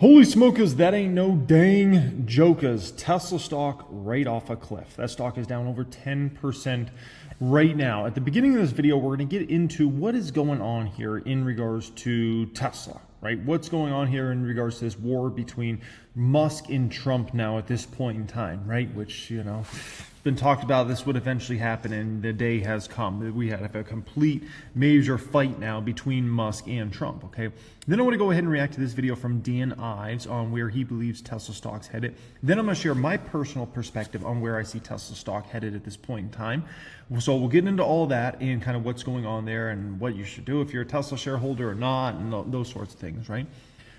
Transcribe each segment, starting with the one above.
Holy smokers, that ain't no dang jokers. Tesla stock right off a cliff. That stock is down over 10% right now. At the beginning of this video, we're going to get into what is going on here in regards to Tesla, right? What's going on here in regards to this war between Musk and Trump now at this point in time, right? Which, you know, been talked about this would eventually happen, and the day has come. We have a complete major fight now between Musk and Trump, okay? Then I want to go ahead and react to this video from Dan Ives on where he believes Tesla stock's headed. Then I'm going to share my personal perspective on where I see Tesla stock headed at this point in time. So we'll get into all that and kind of what's going on there and what you should do if you're a Tesla shareholder or not, and those sorts of things, right?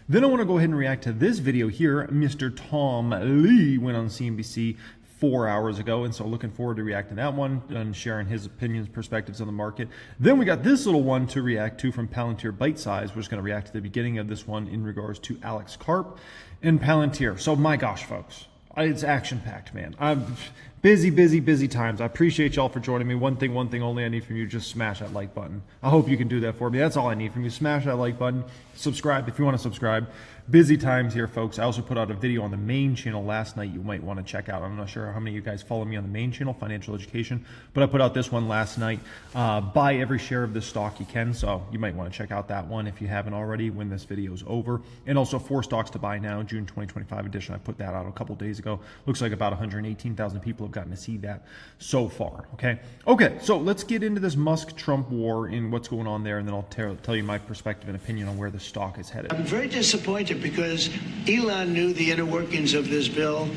Then I want to go ahead and react to this video here. Mr. Tom Lee went on CNBC 4 hours ago, and so looking forward to reacting to that one and sharing his opinions, perspectives on the market. Then we got this little one to react to from Palantir Bite Size. We're just going to react to the beginning of this one in regards to Alex Karp and Palantir. So my gosh, folks, it's action-packed, man. I'm busy times. I appreciate y'all for joining me. One thing only I need from you, just smash that like button. I hope you can do that for me. That's all I need from you. Smash that like button. Subscribe if you want to subscribe. Busy times here, folks. I also put out a video on the main channel last night you might want to check out. I'm not sure how many of you guys follow me on the main channel, Financial Education, but I put out this one last night. Buy every share of this stock you can, so you might want to check out that one if you haven't already when this video is over. And also 4 stocks to buy now, June 2025 edition. I put that out a couple days ago. Looks like about 118,000 people have gotten to see that so far, okay? Okay, so let's get into this Musk-Trump war and what's going on there, and then I'll tell you my perspective and opinion on where the stock is headed. I'm very disappointed because Elon knew the inner workings of this bill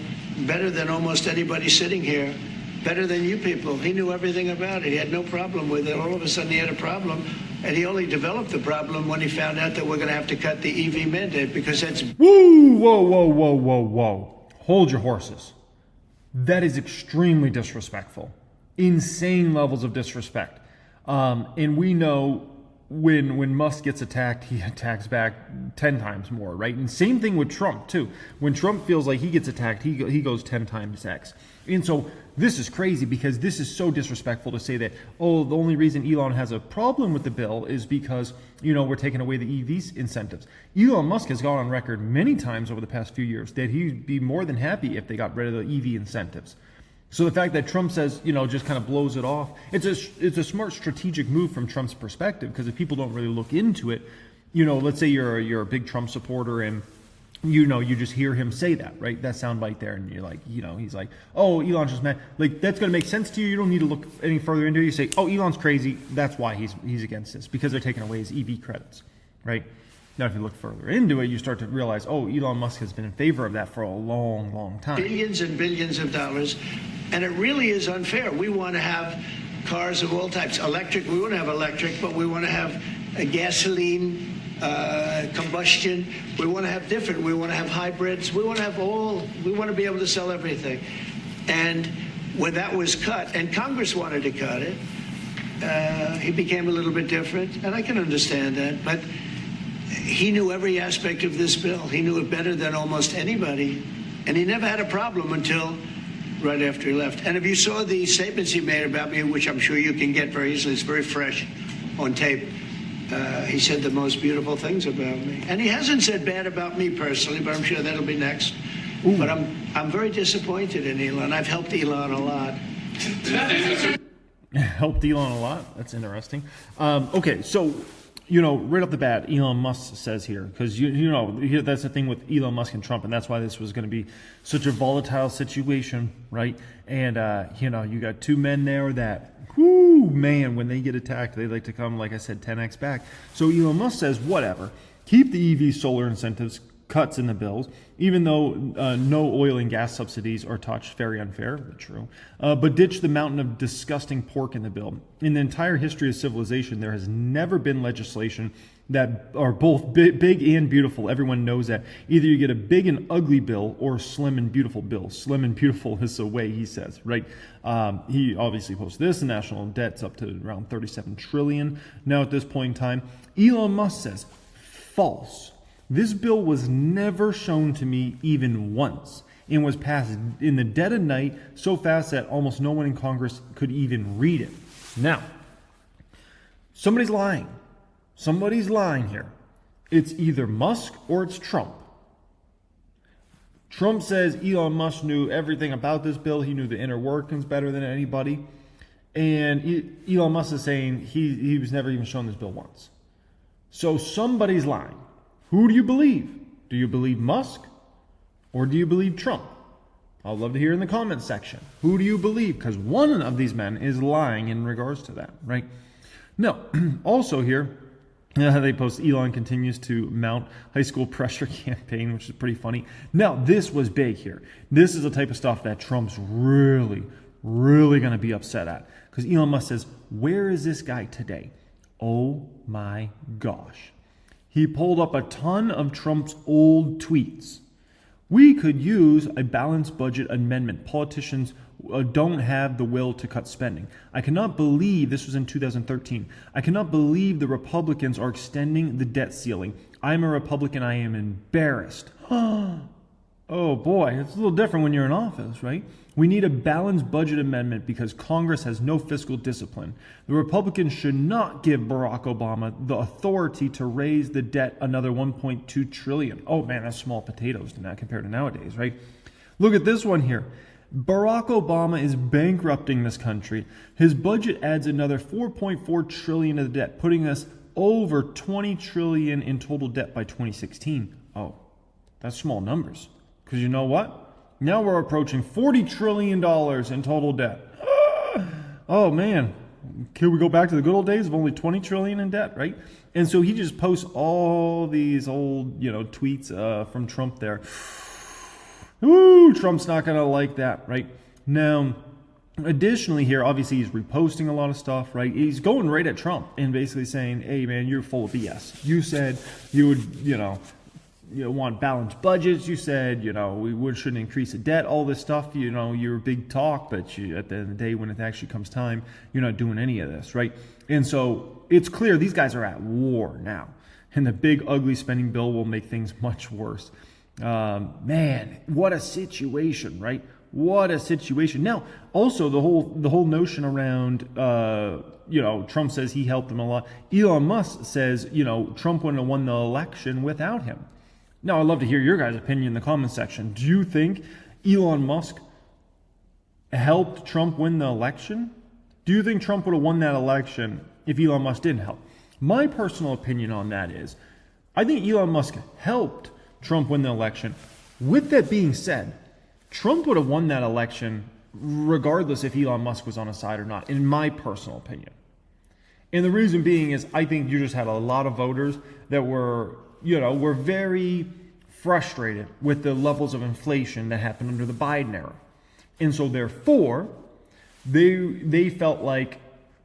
better than almost anybody sitting here, better than you people. He knew everything about it. He had no problem with it. All of a sudden he had a problem, and he only developed the problem when he found out that we're going to have to cut the EV mandate because that's... Woo! Whoa. Hold your horses. That is extremely disrespectful. Insane levels of disrespect. And we know when Musk gets attacked, he attacks back 10 times more, right? And same thing with Trump, too. When Trump feels like he gets attacked, he goes 10 times X. And so this is crazy because this is so disrespectful to say that, oh, the only reason Elon has a problem with the bill is because, you know, we're taking away the EV incentives. Elon Musk has gone on record many times over the past few years that he'd be more than happy if they got rid of the EV incentives. So the fact that Trump says, you know, just kind of blows it off, it's a smart strategic move from Trump's perspective, because if people don't really look into it, you know, let's say you're a big Trump supporter and, you know, you just hear him say that, right? That soundbite there, and you're like, you know, he's like, oh, Elon's just mad. Like, that's going to make sense to you. You don't need to look any further into it. You say, oh, Elon's crazy. That's why he's against this, because they're taking away his EV credits, right? Now, if you look further into it, you start to realize, oh, Elon Musk has been in favor of that for a long time. Billions and billions of dollars, and it really is unfair. We want to have cars of all types. Electric, we want to have electric, but we want to have a gasoline, combustion. We want to have different. We want to have hybrids. We want to have all. We want to be able to sell everything. And when that was cut, and Congress wanted to cut it, he became a little bit different, and I can understand that, but he knew every aspect of this bill. He knew it better than almost anybody, and he never had a problem until right after he left. And if you saw the statements he made about me, which I'm sure you can get very easily, it's very fresh on tape, he said the most beautiful things about me. And he hasn't said bad about me personally, but I'm sure that'll be next. Ooh. But I'm very disappointed in Elon. I've helped Elon a lot. Helped Elon a lot? That's interesting. Okay, so... You know, right off the bat, Elon Musk says here, because, you know, that's the thing with Elon Musk and Trump, and that's why this was going to be such a volatile situation, right? And, you know, you got two men there that, whoo, man, when they get attacked, they like to come, like I said, 10x back. So Elon Musk says, whatever, keep the EV solar incentives, cuts in the bills, even though no oil and gas subsidies are touched. Very unfair, but true. But ditch the mountain of disgusting pork in the bill. In the entire history of civilization, there has never been legislation that are both big and beautiful. Everyone knows that. Either you get a big and ugly bill or a slim and beautiful bill. Slim and beautiful is the way he says, right? He obviously posted this. The national debt's up to around 37 trillion now at this point in time. Elon Musk says, false. This bill was never shown to me even once and was passed in the dead of night so fast that almost no one in Congress could even read it. Now, somebody's lying. Somebody's lying here. It's either Musk or it's Trump. Trump says Elon Musk knew everything about this bill. He knew the inner workings better than anybody. And Elon Musk is saying he was never even shown this bill once. So somebody's lying. Who do you believe? Do you believe Musk or do you believe Trump? I'd love to hear in the comments section. Who do you believe? Because one of these men is lying in regards to that, right? No. Also here, they post Elon continues to mount high school pressure campaign, which is pretty funny. Now, this was big here. This is the type of stuff that Trump's really going to be upset at. Because Elon Musk says, where is this guy today? Oh my gosh. He pulled up a ton of Trump's old tweets. We could use a balanced budget amendment. Politicians don't have the will to cut spending. I cannot believe this was in 2013. I cannot believe the Republicans are extending the debt ceiling. I'm a Republican. I am embarrassed. Oh boy, it's a little different when you're in office, right? We need a balanced budget amendment because Congress has no fiscal discipline. The Republicans should not give Barack Obama the authority to raise the debt another $1.2 trillion. Oh man, that's small potatoes to that compared to nowadays, right? Look at this one here. Barack Obama is bankrupting this country. His budget adds another $4.4 trillion to the debt, putting us over $20 trillion in total debt by 2016. Oh, that's small numbers. Because you know what? Now we're approaching $40 trillion in total debt. Oh man, can we go back to the good old days of only $20 trillion in debt, right? And so he just posts all these old, tweets from Trump there. Ooh, Trump's not going to like that, right? Now, additionally here, obviously he's reposting a lot of stuff, right? He's going right at Trump and basically saying, hey man, you're full of BS. You said you would, you want balanced budgets. You said, we shouldn't increase the debt, all this stuff. You're big talk, but at the end of the day, when it actually comes time, you're not doing any of this, right? And so it's clear these guys are at war now. And the big, ugly spending bill will make things much worse. Man, what a situation, right? What a situation. Now, also the whole notion around, Trump says he helped them a lot. Elon Musk says, Trump wouldn't have won the election without him. Now, I'd love to hear your guys' opinion in the comment section. Do you think Elon Musk helped Trump win the election? Do you think Trump would have won that election if Elon Musk didn't help? My personal opinion on that is, I think Elon Musk helped Trump win the election. With that being said, Trump would have won that election regardless if Elon Musk was on his side or not, in my personal opinion. And the reason being is I think you just had a lot of voters that were very frustrated with the levels of inflation that happened under the Biden era. And so therefore, they felt like,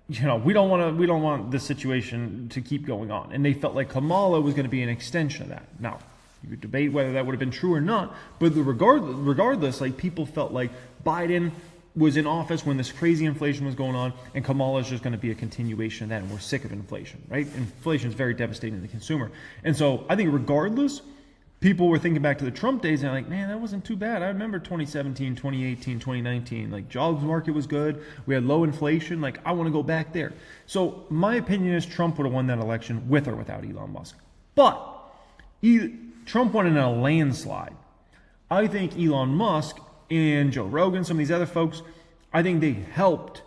we don't want this situation to keep going on. And they felt like Kamala was going to be an extension of that. Now, you could debate whether that would have been true or not, but regardless, like people felt like Biden was in office when this crazy inflation was going on, and Kamala is just going to be a continuation of that, and we're sick of inflation, right? Inflation is very devastating to the consumer. And so I think regardless, people were thinking back to the Trump days, and they're like, man, that wasn't too bad. I remember 2017, 2018, 2019. Like, jobs market was good. We had low inflation. Like, I want to go back there. So my opinion is Trump would have won that election with or without Elon Musk. But Trump won in a landslide. I think Elon Musk and Joe Rogan, some of these other folks, I think they helped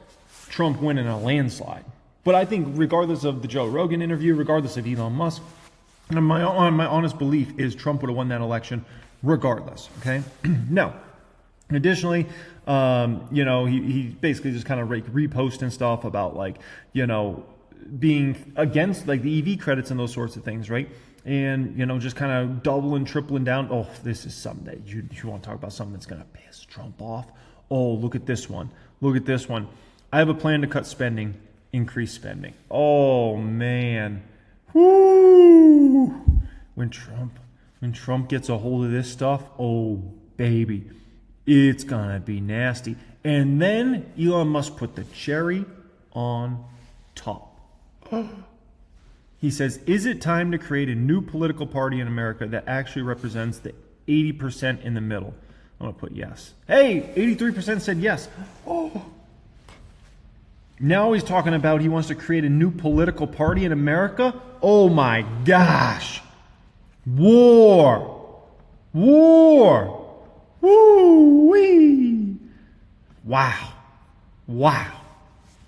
Trump win in a landslide. But I think regardless of the Joe Rogan interview, regardless of Elon Musk, and my honest belief is Trump would have won that election regardless, okay? Now, additionally, he basically just kind of reposting stuff about being against like the EV credits and those sorts of things, right? And, just kind of doubling, tripling down. Oh, this is something that you want to talk about, something that's going to piss Trump off. Oh, look at this one. Look at this one. I have a plan to cut spending, increase spending. Oh, man. Woo! When Trump gets a hold of this stuff, oh, baby, it's going to be nasty. And then Elon Musk put the cherry on top. He says, is it time to create a new political party in America that actually represents the 80% in the middle? I'm going to put yes. Hey, 83% said yes. Oh. Now he's talking about he wants to create a new political party in America. Oh my gosh. War. Woo-wee. Wow. Wow.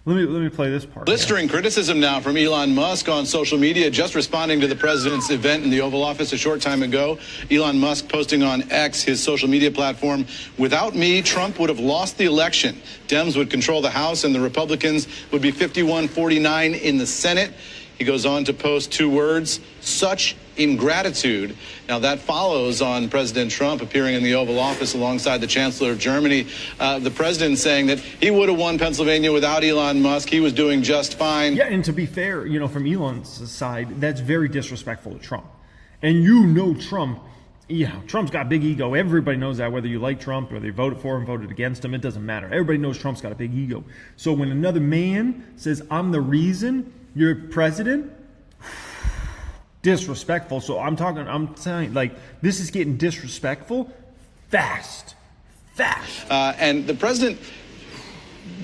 Let me play this part. Blistering criticism now from Elon Musk on social media, just responding to the president's event in the Oval Office a short time ago. Elon Musk posting on X, his social media platform, "Without me, Trump would have lost the election. Dems would control the House and the Republicans would be 51-49 in the Senate." He goes on to post 2 words, "such ingratitude." Now that follows on President Trump appearing in the Oval Office alongside the Chancellor of Germany. The president saying that he would have won Pennsylvania without Elon Musk. He was doing just fine. Yeah, and to be fair, from Elon's side, that's very disrespectful to Trump. And Trump, Trump's got a big ego. Everybody knows that, whether you like Trump, whether you voted for him, voted against him, it doesn't matter. Everybody knows Trump's got a big ego. So when another man says, "I'm the reason you're president," disrespectful. So I'm telling you, this is getting disrespectful fast. And the president,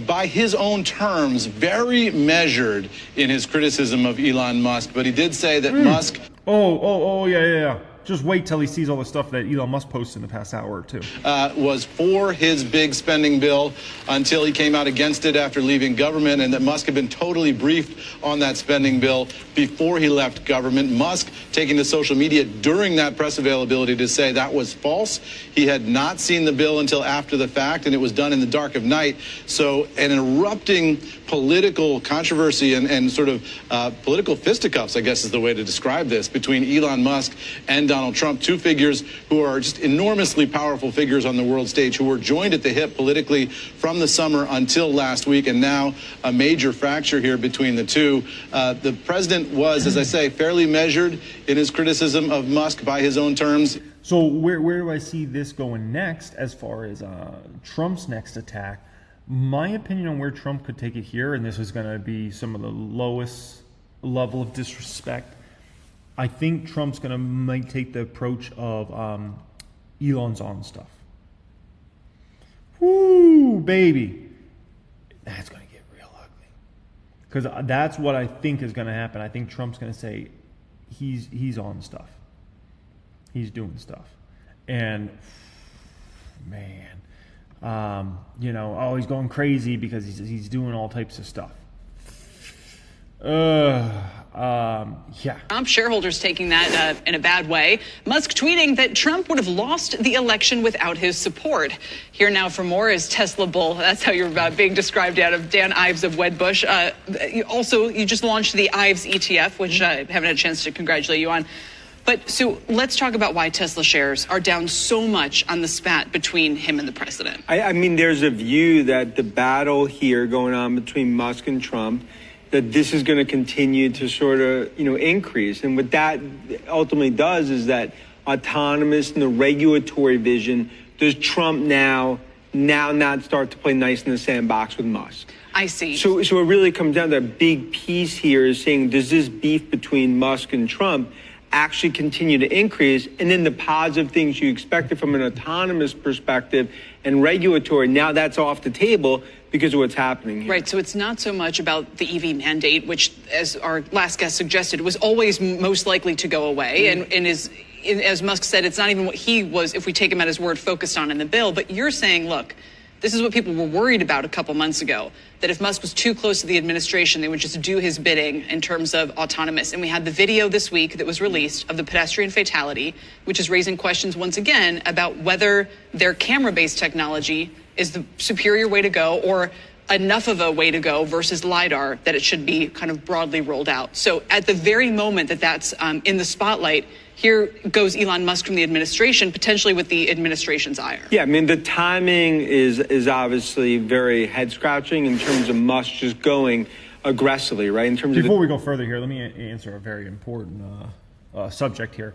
by his own terms, very measured in his criticism of Elon Musk. But he did say that Musk... Yeah. Just wait till he sees all the stuff that Elon Musk posted in the past hour or two. Was for his big spending bill until he came out against it after leaving government, and that Musk had been totally briefed on that spending bill before he left government. Musk taking to social media during that press availability to say that was false. He had not seen the bill until after the fact, and it was done in the dark of night. So an erupting political controversy and sort of political fisticuffs, I guess is the way to describe this, between Elon Musk and Donald Trump, 2 figures who are just enormously powerful figures on the world stage, who were joined at the hip politically from the summer until last week, and now a major fracture here between the two. The president was, as I say, fairly measured in his criticism of Musk by his own terms. So where do I see this going next as far as Trump's next attack? My opinion on where Trump could take it here, and this is going to be some of the lowest level of disrespect, I think Trump's might take the approach of Elon's on stuff. Woo, baby. That's going to get real ugly. Because that's what I think is going to happen. I think Trump's going to say he's on stuff. He's doing stuff. And, man, he's going crazy because he's doing all types of stuff. Yeah. Trump shareholders taking that in a bad way. Musk tweeting that Trump would have lost the election without his support. Here now for more is Tesla Bull. That's how you're being described out of Dan Ives of Wedbush. You just launched the Ives ETF, which I haven't had a chance to congratulate you on. But so let's talk about why Tesla shares are down so much on the spat between him and the president. I mean, there's a view that the battle here going on between Musk and Trump, that this is going to continue to sort of, increase. And what that ultimately does is that autonomous and the regulatory vision, does Trump now not start to play nice in the sandbox with Musk? I see. So it really comes down to a big piece here is saying, does this beef between Musk and Trump actually continue to increase? And then the positive things you expected from an autonomous perspective and regulatory, now that's off the table because of what's happening here. Right, so it's not so much about the EV mandate, which, as our last guest suggested, was always most likely to go away. And as Musk said, it's not even what he was, if we take him at his word, focused on in the bill. But you're saying, look, this is what people were worried about a couple months ago, that if Musk was too close to the administration, they would just do his bidding in terms of autonomous. And we had the video this week that was released of the pedestrian fatality, which is raising questions once again about whether their camera-based technology is the superior way to go or enough of a way to go versus LiDAR that it should be kind of broadly rolled out. So at the very moment that that's in the spotlight, here goes Elon Musk from the administration, potentially with the administration's ire. Yeah, I mean, the timing is obviously very head-scratching in terms of Musk just going aggressively, right? In terms Before we go further here, let me answer a very important subject here.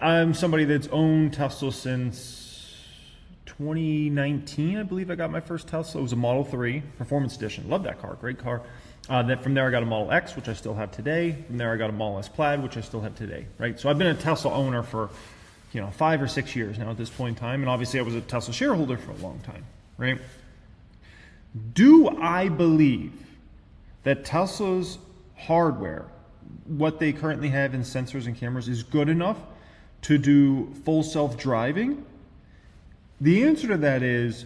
I'm somebody that's owned Tesla since 2019, I believe I got my first Tesla. It was a Model 3 Performance Edition. Love that car, great car. From there I got a Model X, which I still have today. From there I got a Model S Plaid, which I still have today, right? So I've been a Tesla owner for 5 or 6 years now at this point in time, and obviously I was a Tesla shareholder for a long time, right? Do I believe that Tesla's hardware, what they currently have in sensors and cameras, is good enough to do full self-driving? The answer to that is,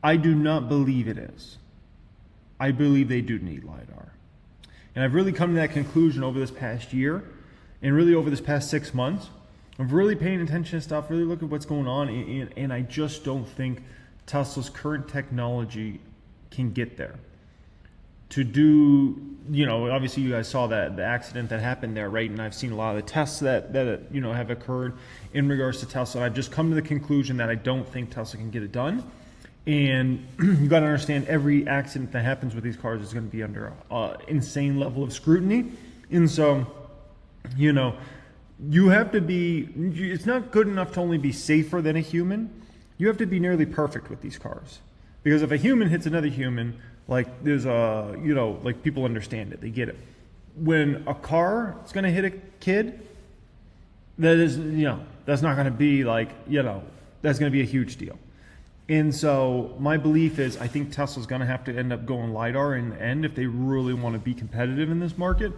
I do not believe it is. I believe they do need LiDAR. And I've really come to that conclusion over this past year and really over this past 6 months. I'm really paying attention to stuff, really looking at what's going on, and I just don't think Tesla's current technology can get there. To do, you know, obviously you guys saw that the accident that happened there, right? And I've seen a lot of the tests that you know have occurred in regards to Tesla. And I've just come to the conclusion that I don't think Tesla can get it done. And you got to understand, every accident that happens with these cars is going to be under an insane level of scrutiny. And so, you know, you have to be, it's not good enough to only be safer than a human. You have to be nearly perfect with these cars. Because if a human hits another human, like there's a, you know, like people understand it, they get it. When a car is going to hit a kid, that is, you know, that's not going to be like, you know, that's going to be a huge deal. And so my belief is, I think Tesla's going to have to end up going LiDAR in the end if they really want to be competitive in this market,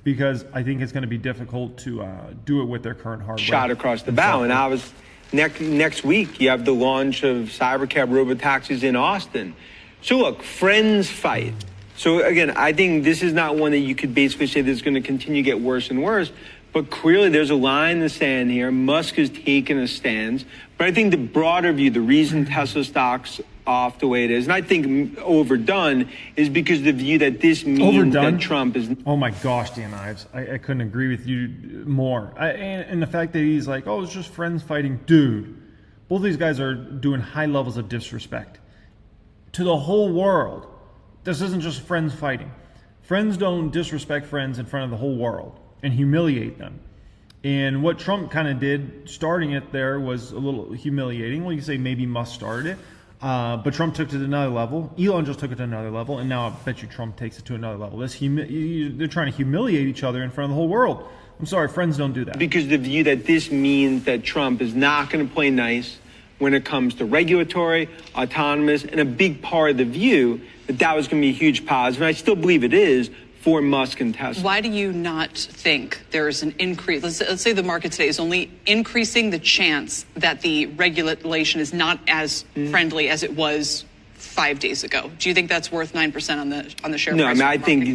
because I think it's going to be difficult to do it with their current hardware. Shot across the bow. And I was next week, you have the launch of Cybercab robotaxis in Austin. So look, friends fight. So again, I think this is not one that you could basically say this is going to continue to get worse and worse. But clearly there's a line in the sand here. Musk has taken a stance. But I think the broader view, the reason Tesla stock's off the way it is, and I think overdone, is because the view that this means that Trump is... Oh my gosh, Dan Ives. I couldn't agree with you more. And the fact that he's like, oh, it's just friends fighting. Dude, both these guys are doing high levels of disrespect to the whole world. This isn't just friends fighting. Friends don't disrespect friends in front of the whole world and humiliate them. And what Trump kind of did, starting it there, was a little humiliating. Well, you say maybe Musk started it, but Trump took it to another level. Elon just took it to another level, and now I bet you Trump takes it to another level. They're trying to humiliate each other in front of the whole world. I'm sorry, friends don't do that. Because the view that this means that Trump is not going to play nice when it comes to regulatory, autonomous, and a big part of the view that was going to be a huge positive, and I still believe it is, for Musk and Tesla. Why do you not think there's an increase? Let's say the market today is only increasing the chance that the regulation is not as friendly as it was 5 days ago. Do you think that's worth 9% on the share price? No, I mean, I think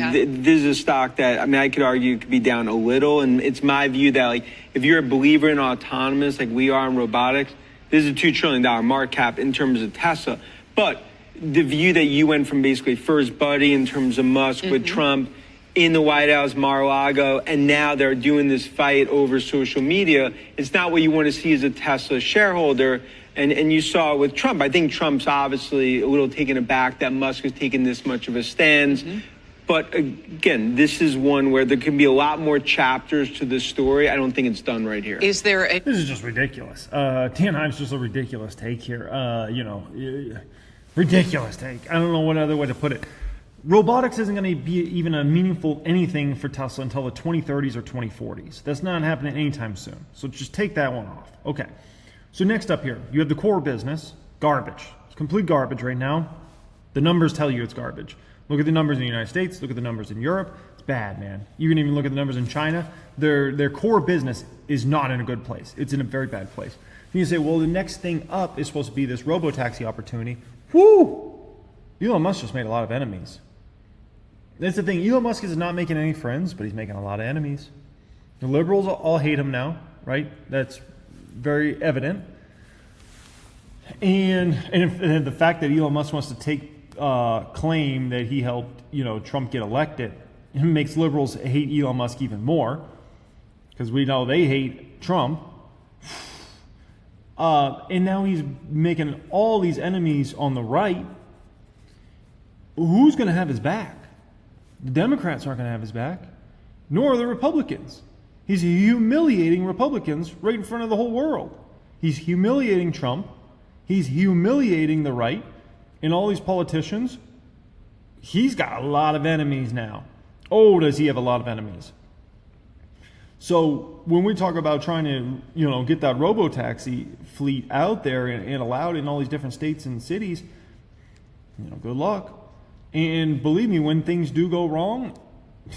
this is a stock that, I mean, I could argue could be down a little, and it's my view that, like, if you're a believer in autonomous, like we are in robotics, this is a $2 trillion market cap in terms of Tesla. But the view that you went from basically first buddy in terms of Musk with Trump in the White House, Mar-a-Lago, and now they're doing this fight over social media, it's not what you want to see as a Tesla shareholder. And you saw it with Trump. I think Trump's obviously a little taken aback that Musk has taken this much of a stance. But again, this is one where there can be a lot more chapters to this story. I don't think it's done right here. Is there a... This is just ridiculous. Dan Ives just a ridiculous take here. You know, ridiculous take. I don't know what other way to put it. Robotics isn't going to be even a meaningful anything for Tesla until the 2030s or 2040s. That's not happening anytime soon. So just take that one off. Okay. So next up here, you have the core business, garbage. It's complete garbage right now. The numbers tell you it's garbage. Look at the numbers in the United States. Look at the numbers in Europe. It's bad, man. You can even look at the numbers in China. Their core business is not in a good place. It's in a very bad place. And you say, well, the next thing up is supposed to be this robotaxi opportunity. Whoo! Elon Musk just made a lot of enemies. That's the thing. Elon Musk is not making any friends, but he's making a lot of enemies. The liberals all hate him now, right? That's very evident. And the fact that Elon Musk wants to take claim that he helped, you know, Trump get elected, it makes liberals hate Elon Musk even more, because we know they hate Trump. And now he's making all these enemies on the right. Who's going to have his back? The Democrats aren't going to have his back, nor the Republicans. He's humiliating Republicans right in front of the whole world. He's humiliating Trump. He's humiliating the right and all these politicians. He's got a lot of enemies now. Oh, does he have a lot of enemies? So when we talk about trying to, you know, get that robotaxi fleet out there and allowed in all these different states and cities, you know, good luck. And believe me, when things do go wrong,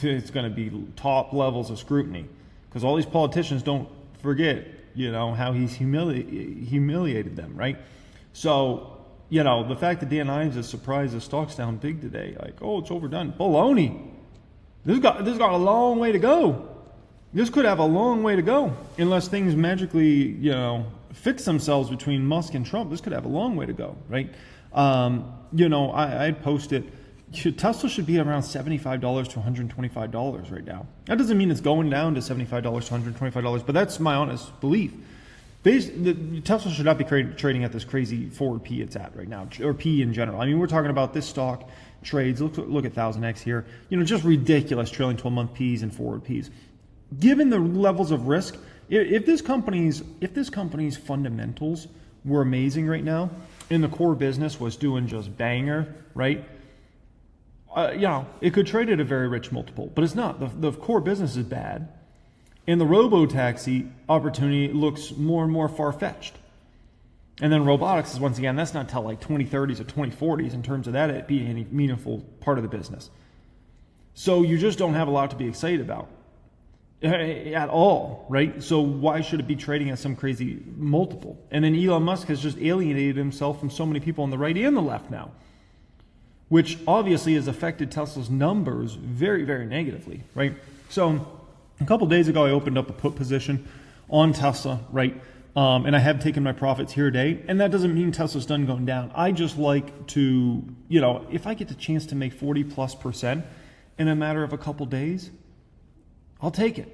it's going to be top levels of scrutiny, because all these politicians, don't forget, you know, how he's humiliated them, right? So, you know, the fact that Dan Ives is surprised the stock's down big today, like, oh, it's overdone. Baloney. This got a long way to go. This could have a long way to go unless things magically, you know, fix themselves between Musk and Trump. This could have a long way to go, right? You know, I'd post it. Tesla should be around $75 to $125 right now. That doesn't mean it's going down to $75 to $125, but that's my honest belief. Tesla should not be trading at this crazy forward P it's at right now, or P in general. I mean, we're talking about this stock trades. Look at 1000X here. You know, just ridiculous trailing 12-month Ps and forward Ps. Given the levels of risk, if this company's fundamentals were amazing right now, and the core business was doing just banger, right? You know, it could trade at a very rich multiple, but it's not. The core business is bad, and the robo-taxi opportunity looks more and more far-fetched. And then robotics is, once again, that's not till like 2030s or 2040s in terms of that it being any meaningful part of the business. So you just don't have a lot to be excited about at all, right? So why should it be trading at some crazy multiple? And then Elon Musk has just alienated himself from so many people on the right and the left now, which obviously has affected Tesla's numbers very, very negatively, right? So a couple days ago, I opened up a put position on Tesla, right? And I have taken my profits here today, and that doesn't mean Tesla's done going down. I just like to, you know, if I get the chance to make 40+% in a matter of a couple days, I'll take it.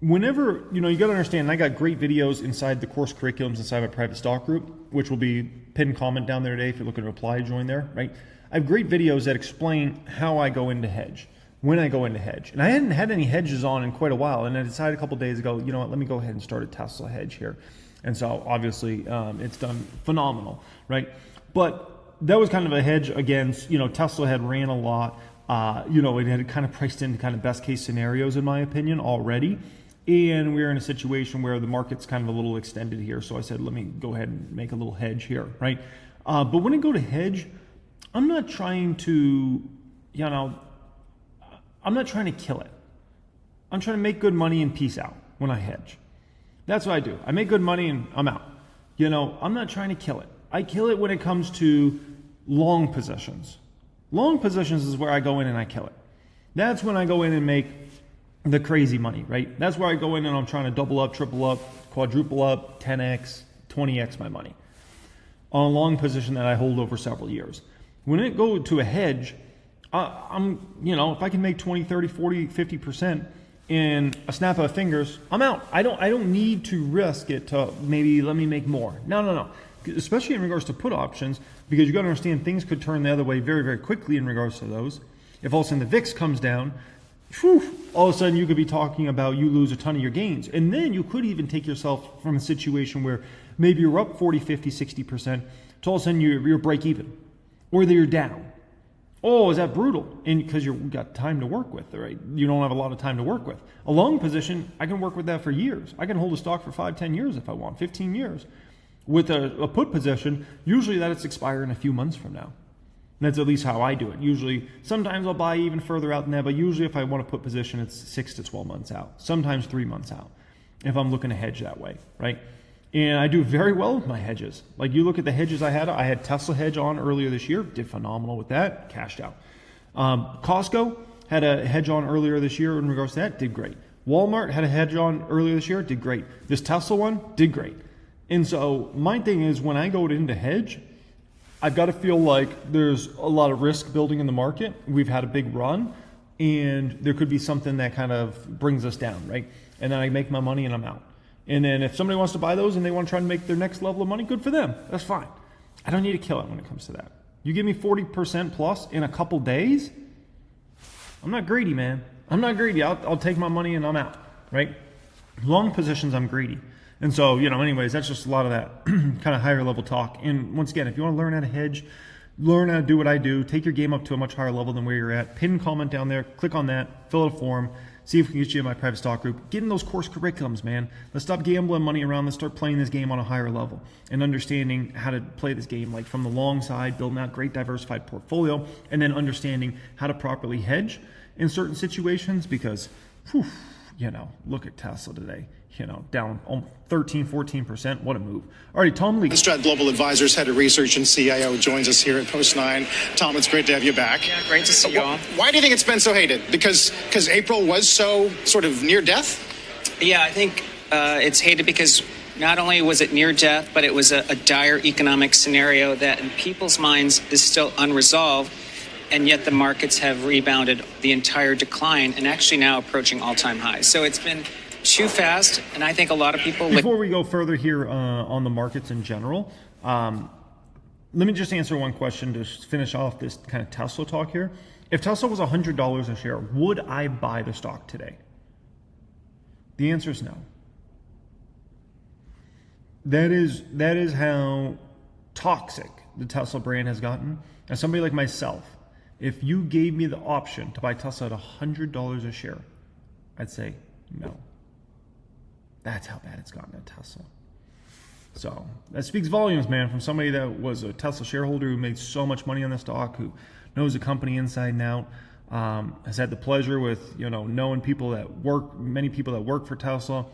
Whenever, you know, you got to understand, I got great videos inside the course curriculums inside my private stock group, which will be pinned comment down there today. If you're looking to apply, join there, right? I have great videos that explain how I go into hedge, when I go into hedge. And I hadn't had any hedges on in quite a while, and I decided a couple days ago, you know what, let me go ahead and start a Tesla hedge here. And so obviously it's done phenomenal, right? But that was kind of a hedge against, you know, Tesla had ran a lot. You know, it had kind of priced into kind of best case scenarios, in my opinion, already. And we're in a situation where the market's kind of a little extended here. So I said, let me go ahead and make a little hedge here, right? But when I go to hedge, I'm not trying to, you know, I'm not trying to kill it. I'm trying to make good money and peace out when I hedge. That's what I do. I make good money and I'm out. You know, I'm not trying to kill it. I kill it when it comes to long positions. Long positions is where I go in and I kill it. That's when I go in and make the crazy money, right? That's where I go in and I'm trying to double up, triple up, quadruple up, 10x, 20x my money on a long position that I hold over several years. When it go to a hedge, I'm, you know, if I can make 20, 30, 40, 50% in a snap of fingers, I'm out. I don't need to risk it to maybe let me make more. No. Especially in regards to put options, because you got to understand things could turn the other way very, very quickly in regards to those. If all of a sudden the VIX comes down, all of a sudden you could be talking about you lose a ton of your gains. And then you could even take yourself from a situation where maybe you're up 40, 50, 60% to all of a sudden you're break even, or that you're down. Oh, is that brutal? And because you've got time to work with, right? You don't have a lot of time to work with. A long position, I can work with that for years. I can hold a stock for 5, 10 years if I want, 15 years. With a put position, usually that it's expiring a few months from now. And that's at least how I do it. Usually, sometimes I'll buy even further out than that, but usually if I want to put position, it's 6 to 12 months out. Sometimes 3 months out, if I'm looking to hedge that way, right? And I do very well with my hedges. Like you look at the hedges I had Tesla hedge on earlier this year, did phenomenal with that, cashed out. Costco had a hedge on earlier this year in regards to that, did great. Walmart had a hedge on earlier this year, did great. This Tesla one, did great. And so my thing is when I go into hedge, I've got to feel like there's a lot of risk building in the market. We've had a big run and there could be something that kind of brings us down, right? And then I make my money and I'm out. And then if somebody wants to buy those and they want to try and make their next level of money, good for them. That's fine. I don't need to kill it when it comes to that. You give me 40% plus in a couple days, I'm not greedy, man. I'm not greedy. I'll take my money and I'm out, right? Long positions, I'm greedy. And so, you know, anyways, that's just a lot of that kind of higher level talk. And once again, if you want to learn how to hedge, learn how to do what I do, take your game up to a much higher level than where you're at, pin comment down there, click on that, fill out a form, see if we can get you in my private stock group. Get in those course curriculums, man. Let's stop gambling money around. Let's start playing this game on a higher level and understanding how to play this game, like from the long side, building out great diversified portfolio, and then understanding how to properly hedge in certain situations because, you know, look at Tesla today. down 13, 14%. What a move. All right, Tom Lee. Strat Global Advisors, head of research and CIO, joins us here at Post 9. Tom, it's great to have you back. Yeah, great to see you all. Why do you think it's been so hated? Because April was so sort of near death? Yeah, I think it's hated because not only was it near death, but it was a dire economic scenario that in people's minds is still unresolved. And yet the markets have rebounded the entire decline and actually now approaching all-time highs. So it's been too fast, and I think a lot of people... Before we go further here on the markets in general, let me just answer one question to finish off this kind of Tesla talk here. If Tesla was $100 a share, would I buy the stock today? The answer is no. That is how toxic the Tesla brand has gotten. As somebody like myself, if you gave me the option to buy Tesla at $100 a share, I'd say no. That's how bad it's gotten at Tesla. So that speaks volumes, man, from somebody that was a Tesla shareholder who made so much money on the stock, who knows the company inside and out, has had the pleasure with, knowing people that work, many people that work for Tesla.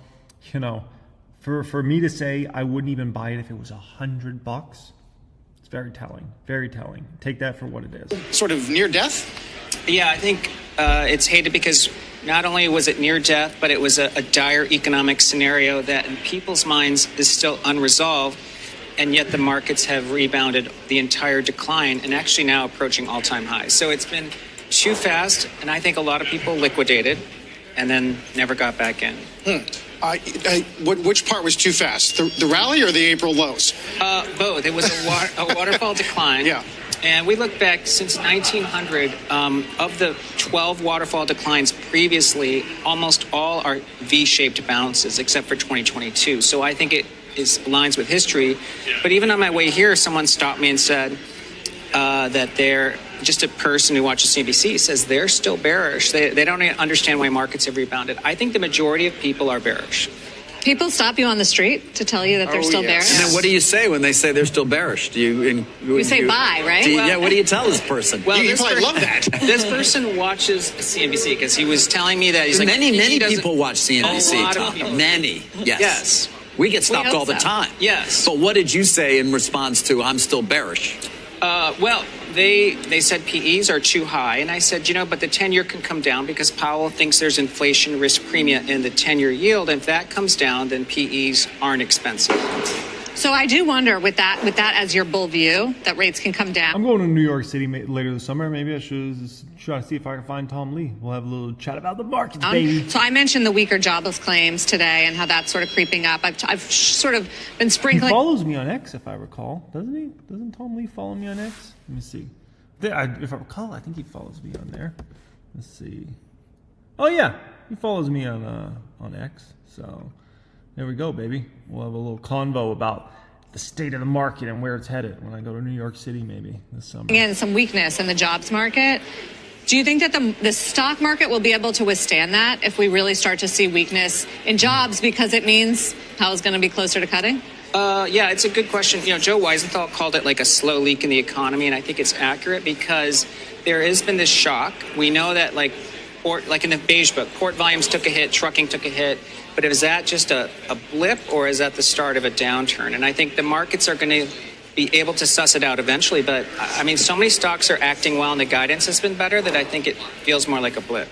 For me to say I wouldn't even buy it if it was $100, it's very telling, very telling. Take that for what it is. Sort of near death? Yeah, I think it's hated because not only was it near death, but it was a dire economic scenario that in people's minds is still unresolved. And yet the markets have rebounded the entire decline and actually now approaching all-time highs. So it's been too fast, and I think a lot of people liquidated and then never got back in. Which part was too fast? The rally or the April lows? Both. It was a waterfall decline. Yeah. And we look back since 1900, of the 12 waterfall declines previously, almost all are V-shaped bounces, except for 2022. So I think it aligns with history. But even on my way here, someone stopped me and said that they're just a person who watches CNBC says they're still bearish. They don't understand why markets have rebounded. I think the majority of people are bearish. People stop you on the street to tell you that they're still bearish? And then what do you say when they say they're still bearish? Do you say bye, right? What do you tell this person? Well, you probably love that. This person watches CNBC because he was telling me that many people watch CNBC. A lot of people. Many, yes. Yes. We get stopped all the time. Yes. But what did you say in response to I'm still bearish? Well, they said PEs are too high. And I said, but the 10-year can come down because Powell thinks there's inflation risk premium in the 10-year yield. And if that comes down, then PEs aren't expensive. So I do wonder with that as your bull view, that rates can come down. I'm going to New York City later this summer. Maybe I should try to see if I can find Tom Lee. We'll have a little chat about the markets, baby. So I mentioned the weaker jobless claims today and how that's sort of creeping up. I've sort of been sprinkling. He follows me on X, if I recall. Doesn't he? Doesn't Tom Lee follow me on X? Let me see. If I recall, I think he follows me on there. Let's see. Oh, yeah. He follows me on X. So there we go, baby. We'll have a little convo about the state of the market and where it's headed when I go to New York City maybe this summer. Again, some weakness in the jobs market. Do you think that the stock market will be able to withstand that if we really start to see weakness in jobs because it means Powell's going to be closer to cutting? Yeah, it's a good question. Joe Weisenthal called it like a slow leak in the economy, and I think it's accurate because there has been this shock. We know that like in the beige book, port volumes took a hit, trucking took a hit, but is that just a blip or is that the start of a downturn? And I think the markets are going to be able to suss it out eventually, but I mean, so many stocks are acting well and the guidance has been better that I think it feels more like a blip.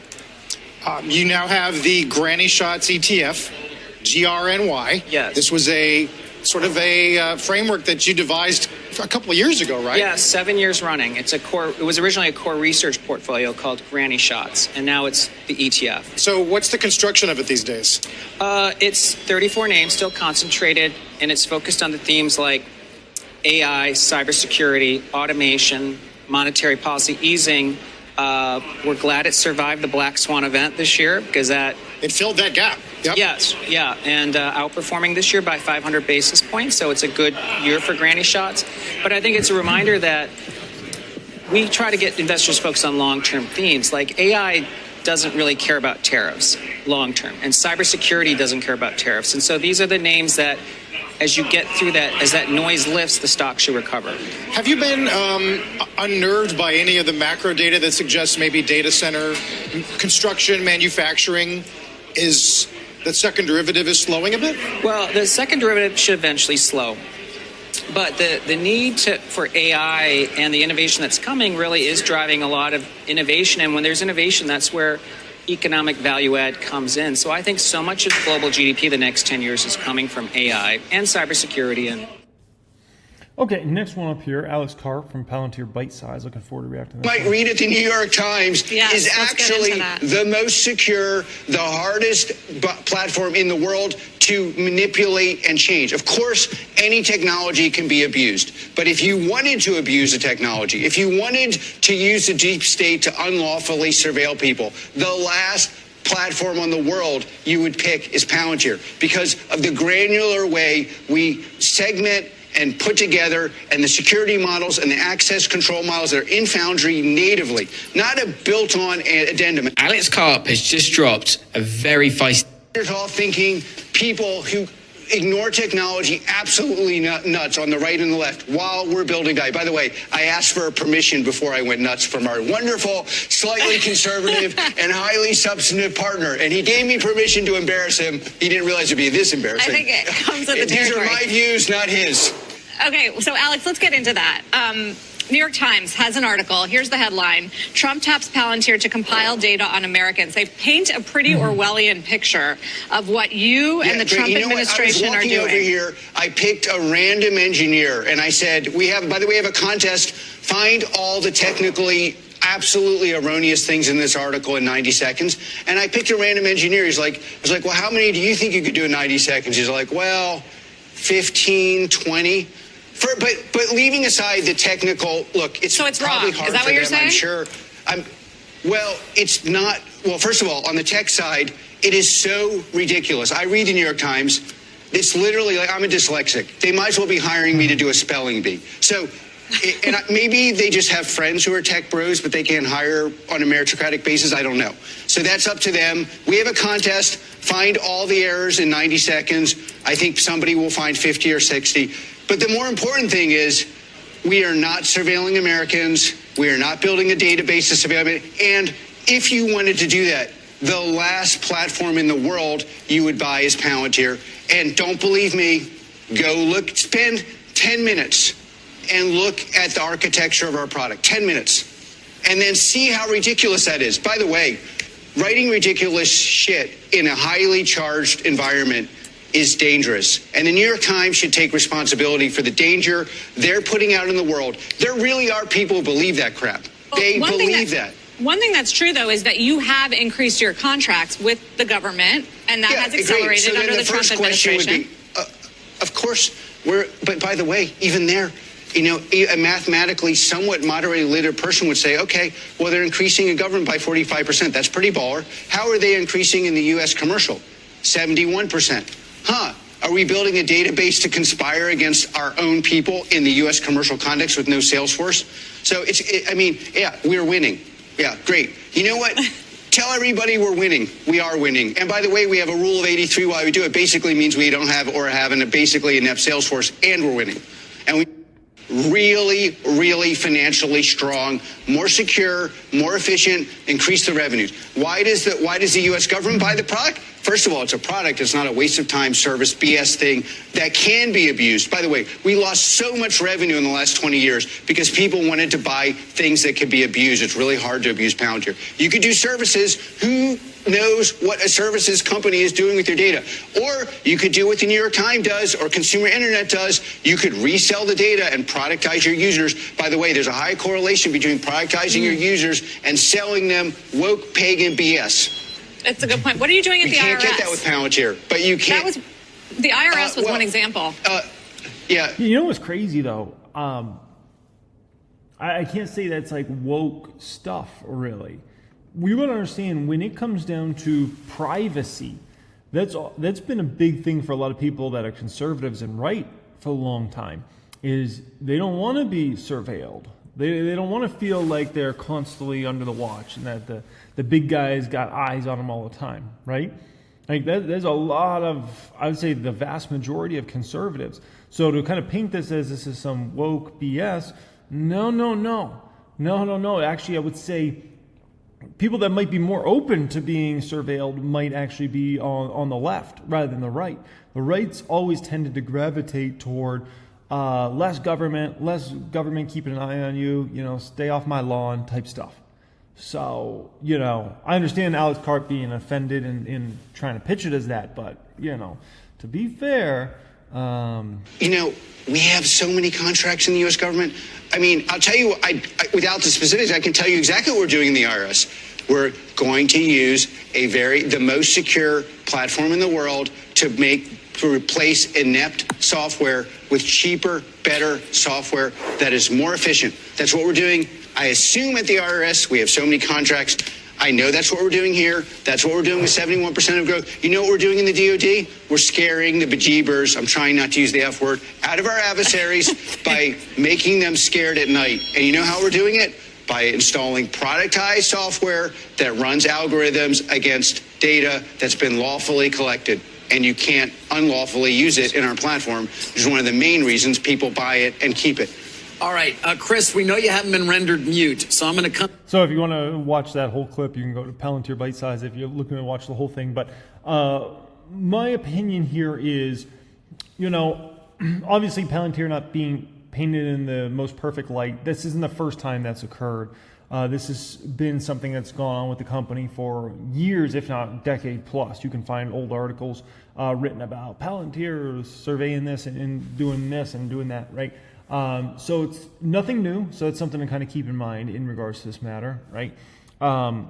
You now have the Granny Shots ETF, GRNY. Yes. This was a sort of a framework that you devised a couple of years ago, right? Yeah, 7 years running. It was originally a core research portfolio called Granny Shots, and now it's the ETF. So what's the construction of it these days? It's 34 names, still concentrated, and it's focused on the themes like AI, cybersecurity, automation, monetary policy easing. We're glad it survived the Black Swan event this year because it filled that gap. Yep. Yes, yeah, and outperforming this year by 500 basis points. So it's a good year for Granny Shots. But I think it's a reminder that we try to get investors focused on long-term themes. Like AI doesn't really care about tariffs long-term, and cybersecurity doesn't care about tariffs. And so these are the names that, as you get through that, as that noise lifts, the stock should recover. Have you been unnerved by any of the macro data that suggests maybe data center construction, manufacturing is that second derivative is slowing a bit? Well, the second derivative should eventually slow. But the need for AI and the innovation that's coming really is driving a lot of innovation. And when there's innovation, that's where economic value add comes in. So I think so much of global GDP the next 10 years is coming from AI and cybersecurity. And Okay, next one up here, Alex Carr from Palantir Bite Size. Looking forward to reacting to this. Might read it, the New York Times is actually the most secure, the hardest platform in the world to manipulate and change. Of course, any technology can be abused. But if you wanted to abuse the technology, if you wanted to use the deep state to unlawfully surveil people, the last platform on the world you would pick is Palantir because of the granular way we segment and put together, and the security models and the access control models that are in Foundry natively, not a built-on addendum. Alex Karp has just dropped a very feisty. There's all thinking people who ignore technology absolutely nuts on the right and the left while we're building value. By the way, I asked for permission before I went nuts from our wonderful, slightly conservative and highly substantive partner, and he gave me permission to embarrass him. He didn't realize it'd be this embarrassing. I think it comes with the territory. These are my views, not his. Okay, so Alex, let's get into that. New York Times has an article. Here's the headline. Trump taps Palantir to compile data on Americans. They paint a pretty Orwellian picture of what you and the Trump administration are doing. Over here, I picked a random engineer, and I said, we have a contest. Find all the technically absolutely erroneous things in this article in 90 seconds. And I picked a random engineer. I was like, well, how many do you think you could do in 90 seconds? He's like, well, 15, 20. But leaving aside the technical, look, it's probably wrong. hard Is that for what you're them, saying? I'm sure. Well, it's not. Well, first of all, on the tech side, it is so ridiculous. I read the New York Times. It's literally like I'm a dyslexic. They might as well be hiring me to do a spelling bee. So, and maybe they just have friends who are tech bros, but they can't hire on a meritocratic basis. I don't know. So that's up to them. We have a contest. Find all the errors in 90 seconds. I think somebody will find 50 or 60. But the more important thing is we are not surveilling Americans. We are not building a database to surveil them. And if you wanted to do that, the last platform in the world you would buy is Palantir. And don't believe me, go look, spend 10 minutes and look at the architecture of our product. 10 minutes. And then see how ridiculous that is. By the way, writing ridiculous shit in a highly charged environment is dangerous. And the New York Times should take responsibility for the danger they're putting out in the world. There really are people who believe that crap. They believe that. One thing that's true, though, is that you have increased your contracts with the government, and that has accelerated under the Trump administration. Of course, but by the way, even there, a mathematically somewhat moderately literate person would say, okay, well, they're increasing in government by 45%. That's pretty baller. How are they increasing in the U.S. commercial? 71%. Are we building a database to conspire against our own people in the U.S. commercial context with no sales force? So we're winning. Yeah, great. You know what? Tell everybody we're winning. We are winning. And by the way, we have a rule of 83 while we do it. Basically means we don't have or have basically inept sales force, and we're winning. And we really, really financially strong, more secure, more efficient, increase the revenues. Why does the U.S. government buy the product? First of all, it's a product. It's not a waste of time service BS thing that can be abused. By the way, we lost so much revenue in the last 20 years because people wanted to buy things that could be abused. It's really hard to abuse Palantir. You could do services. Who knows what a services company is doing with your data? Or you could do what the New York Times does or consumer internet does. You could resell the data and productize your users. By the way, there's a high correlation between productizing your users and selling them woke pagan BS. It's a good point. What are you doing at the IRS? You can't get that with Palantir, but you can't. The IRS was one example. Yeah. You know what's crazy, though? I can't say that's like woke stuff, really. We want to understand when it comes down to privacy, that's been a big thing for a lot of people that are conservatives and right for a long time, is they don't want to be surveilled. They don't want to feel like they're constantly under the watch and that the big guys got eyes on them all the time, right? Like there's a lot of, I would say the vast majority of conservatives. So to kind of paint this as this is some woke BS, no. Actually, I would say people that might be more open to being surveilled might actually be on the left rather than the right. The right's always tended to gravitate toward less government keeping an eye on you, stay off my lawn type stuff. So, I understand Alex Karp being offended and trying to pitch it as that, but, to be fair, we have so many contracts in the U.S. government. I mean, I'll tell you, without the specifics, I can tell you exactly what we're doing in the IRS. We're going to use the most secure platform in the world to replace inept software with cheaper, better software that is more efficient. That's what we're doing. I assume at the IRS, we have so many contracts. I know that's what we're doing here. That's what we're doing with 71% of growth. You know what we're doing in the DOD? We're scaring the bejeebers, I'm trying not to use the F word, out of our adversaries by making them scared at night. And you know how we're doing it? By installing productized software that runs algorithms against data that's been lawfully collected. And you can't unlawfully use it in our platform, which is one of the main reasons people buy it and keep it. All right, Chris, we know you haven't been rendered mute, so I'm going to come. So if you want to watch that whole clip, you can go to Palantir Bite Size if you're looking to watch the whole thing. But my opinion here is, obviously Palantir not being painted in the most perfect light. This isn't the first time that's occurred. This has been something that's gone on with the company for years, if not a decade plus. You can find old articles written about Palantir surveying this and doing this and doing that, right? So it's nothing new. So it's something to kind of keep in mind in regards to this matter, right? I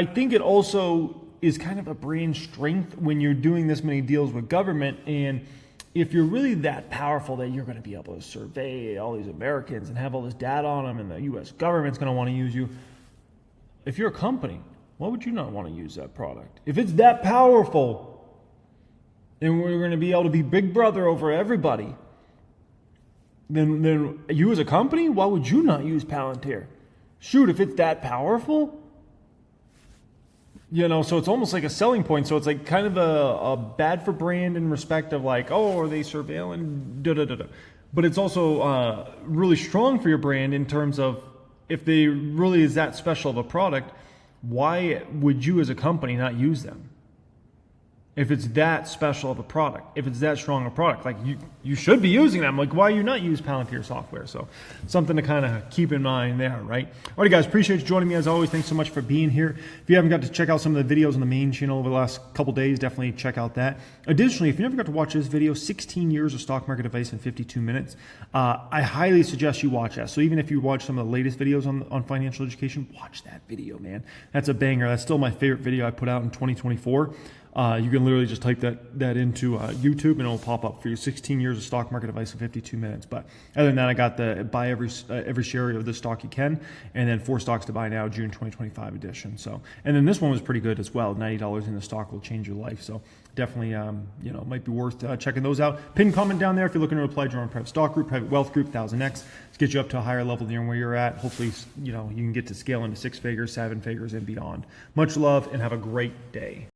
think it also is kind of a brand strength when you're doing this many deals with government. And if you're really that powerful that you're going to be able to survey all these Americans and have all this data on them and the U.S. government's going to want to use you. If you're a company, why would you not want to use that product? If it's that powerful and we're going to be able to be big brother over everybody, then you as a company, why would you not use Palantir? Shoot, if it's that powerful, so it's almost like a selling point. So it's like kind of a bad for brand in respect of like, oh, are they surveilling? But it's also really strong for your brand in terms of if they really is that special of a product, why would you as a company not use them? If it's that special of a product, if it's that strong a product, like you should be using them. Like, why you not use Palantir software? So something to kind of keep in mind there, right? All right, guys, appreciate you joining me as always. Thanks so much for being here. If you haven't got to check out some of the videos on the main channel over the last couple days, definitely check out that. Additionally, if you never got to watch this video, 16 years of stock market advice in 52 minutes, I highly suggest you watch that. So even if you watch some of the latest videos on financial education, watch that video, man. That's a banger. That's still my favorite video I put out in 2024. You can literally just type that into YouTube and it'll pop up for you. 16 years of stock market advice in 52 minutes. But other than that, I got the buy every share of the stock you can, and then 4 stocks to buy now, June 2025 edition. So, and then this one was pretty good as well. $90 in the stock will change your life. So definitely, might be worth checking those out. Pin comment down there if you're looking to apply to your own private stock group, private wealth group, 1000X. Let's get you up to a higher level than where you're at. Hopefully, you can get to scale into 6 figures, 7 figures, and beyond. Much love and have a great day.